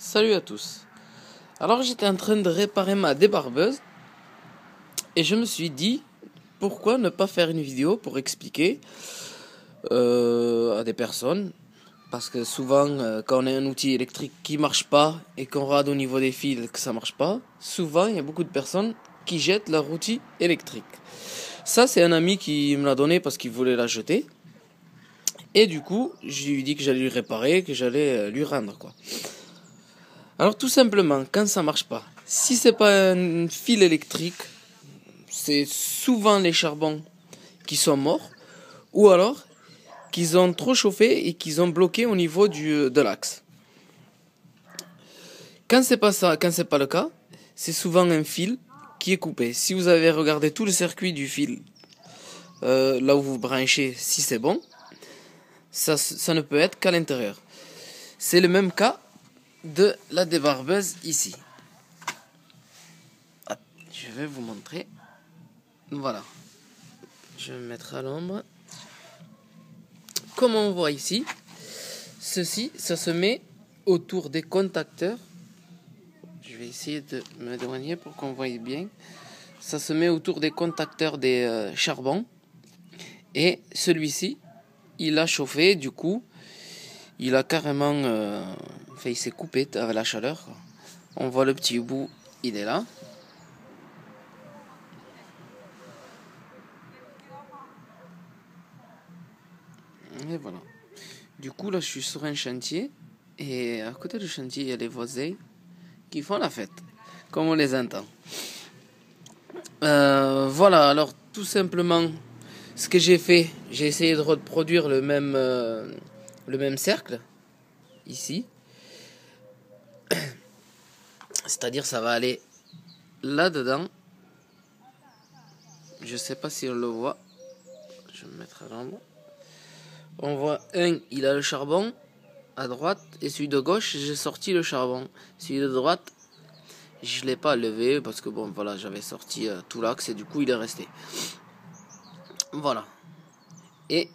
Salut à tous. Alors j'étais en train de réparer ma débarbeuse et je me suis dit pourquoi ne pas faire une vidéo pour expliquer à des personnes, parce que souvent quand on a un outil électrique qui marche pas et qu'on rade au niveau des fils que ça marche pas, souvent il y a beaucoup de personnes qui jettent leur outil électrique. Ça c'est un ami qui me l'a donné parce qu'il voulait la jeter et du coup je lui ai dit que j'allais lui réparer, que j'allais lui rendre quoi. Alors tout simplement, quand ça marche pas, si c'est pas un fil électrique, c'est souvent les charbons qui sont morts, ou alors qu'ils ont trop chauffé et qu'ils ont bloqué au niveau de l'axe. Quand c'est pas ça, quand c'est pas le cas, c'est souvent un fil qui est coupé. Si vous avez regardé tout le circuit du fil, là où vous branchez, si c'est bon, ça ne peut être qu'à l'intérieur. C'est le même cas de la débarbeuse ici. Je vais vous montrer. Voilà. Je vais me mettre à l'ombre. Comme on voit ici, ceci, ça se met autour des contacteurs. Je vais essayer de me éloigner pour qu'on voie bien. Ça se met autour des contacteurs des charbons. Et celui-ci, il a chauffé, du coup, il a carrément... il s'est coupé avec la chaleur. On voit le petit bout, il est là. Et voilà. Du coup, là, je suis sur un chantier. Et à côté du chantier, il y a les voisins qui font la fête, comme on les entend. Voilà, alors tout simplement, ce que j'ai fait, j'ai essayé de reproduire le même cercle, ici. C'est-à-dire, ça va aller là-dedans. Je sais pas si on le voit. Je vais me mettre à l'ombre. On voit il a le charbon à droite, et celui de gauche, j'ai sorti le charbon. Celui de droite, je l'ai pas levé parce que bon, voilà, j'avais sorti tout l'axe et du coup, il est resté. Voilà. Et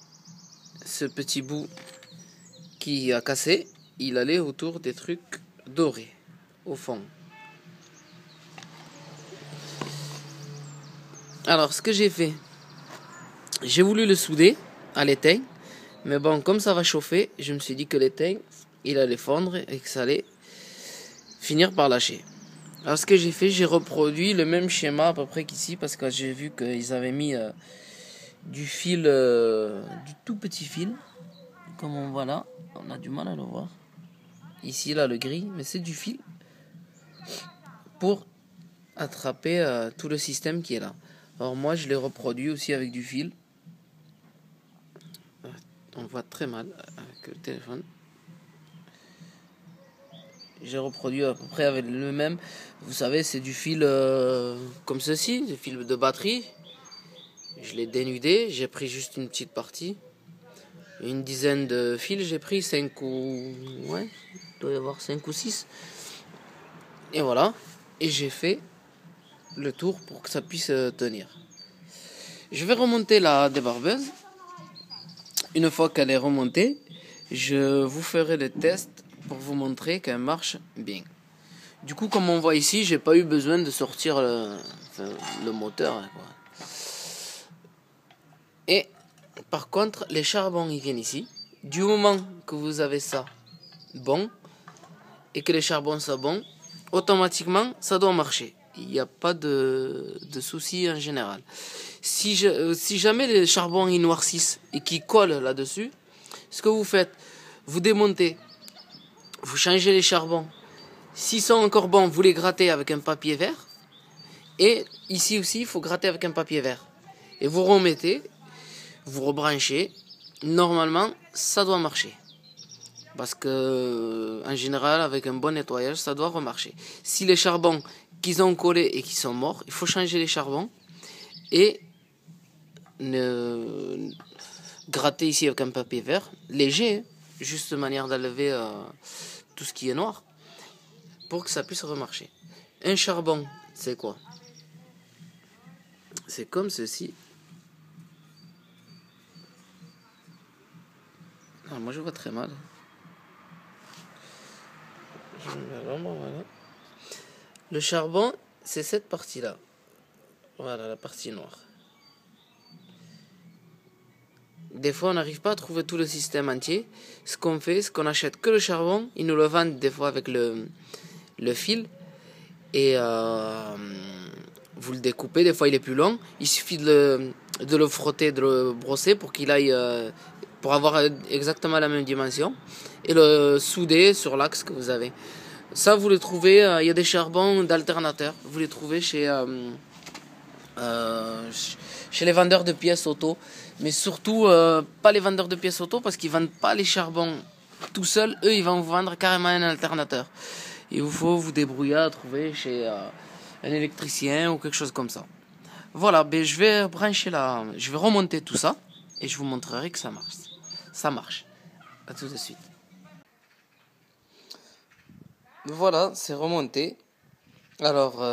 ce petit bout qui a cassé, il allait autour des trucs dorés, au fond. Alors, ce que j'ai fait, j'ai voulu le souder à l'étain, mais bon, comme ça va chauffer, je me suis dit que l'étain, il allait fondre et que ça allait finir par lâcher. Alors, ce que j'ai fait, j'ai reproduit le même schéma à peu près qu'ici, parce que j'ai vu qu'ils avaient mis du fil, du tout petit fil, comme on voit là. On a du mal à le voir. Ici, là, le gris, mais c'est du fil pour attraper tout le système qui est là. Alors moi, je l'ai reproduit aussi avec du fil. On voit très mal avec le téléphone. J'ai reproduit à peu près avec le même. Vous savez, c'est du fil comme ceci, du fil de batterie. Je l'ai dénudé, j'ai pris juste une petite partie. Une dizaine de fils, j'ai pris 5 ou... Ouais, il doit y avoir 5 ou 6. Et voilà. Et j'ai fait le tour pour que ça puisse tenir. Je vais remonter la débarbeuse. Une fois qu'elle est remontée, je vous ferai le test pour vous montrer qu'elle marche bien. Du coup, comme on voit ici, j'ai pas eu besoin de sortir le moteur, quoi. Et par contre, les charbons ils viennent ici. Du moment que vous avez ça bon et que les charbons sont bons, automatiquement ça doit marcher. Il n'y a pas de souci en général. Si jamais les charbons ils noircissent et qu'ils collent là-dessus, ce que vous faites, vous démontez, vous changez les charbons. S'ils sont encore bons, vous les grattez avec un papier vert. Et ici aussi, il faut gratter avec un papier vert. Et vous remettez, vous rebranchez. Normalement, ça doit marcher. Parce que, en général, avec un bon nettoyage, ça doit remarcher. Si les charbons qu'ils ont collés et qui sont morts, il faut changer les charbons. Et gratter ici avec un papier vert, léger, juste de manière d'enlever tout ce qui est noir, pour que ça puisse remarcher. Un charbon, c'est quoi? C'est comme ceci. Ah, moi je vois très mal. Voilà. Le charbon, c'est cette partie-là. Voilà, la partie noire. Des fois, on n'arrive pas à trouver tout le système entier. Ce qu'on fait, c'est qu'on achète que le charbon. Ils nous le vendent des fois avec le fil. Et vous le découpez. Des fois, il est plus long. Il suffit de le frotter, de le brosser pour qu'il aille... pour avoir exactement la même dimension. Et le souder sur l'axe que vous avez. Ça, vous les trouvez... il y a des charbons d'alternateurs. Vous les trouvez chez les vendeurs de pièces auto, mais surtout pas les vendeurs de pièces auto parce qu'ils vendent pas les charbons tout seuls. Eux, ils vont vous vendre carrément un alternateur. Il vous faut vous débrouiller à trouver chez un électricien ou quelque chose comme ça. Voilà, ben je vais je vais remonter tout ça et je vous montrerai que ça marche. Ça marche. À tout de suite. Voilà, c'est remonté. Alors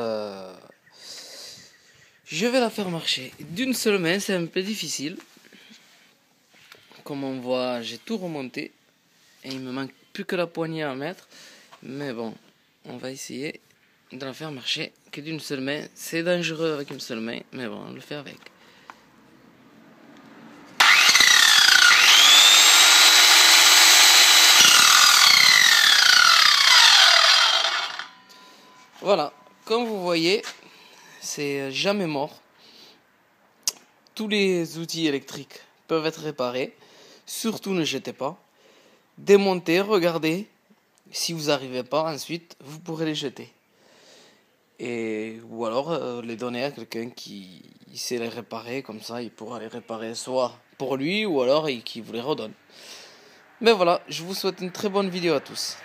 je vais la faire marcher d'une seule main, c'est un peu difficile. Comme on voit, j'ai tout remonté. Et il me manque plus que la poignée à mettre. Mais bon, on va essayer de la faire marcher que d'une seule main. C'est dangereux avec une seule main, mais bon, on le fait avec. Voilà, comme vous voyez, c'est jamais mort. Tous les outils électriques peuvent être réparés. Surtout ne jetez pas. Démontez, regardez. Si vous n'arrivez pas, ensuite, vous pourrez les jeter. Ou alors les donner à quelqu'un qui sait les réparer. Comme ça, il pourra les réparer soit pour lui ou alors qui vous les redonne. Mais voilà, je vous souhaite une très bonne vidéo à tous.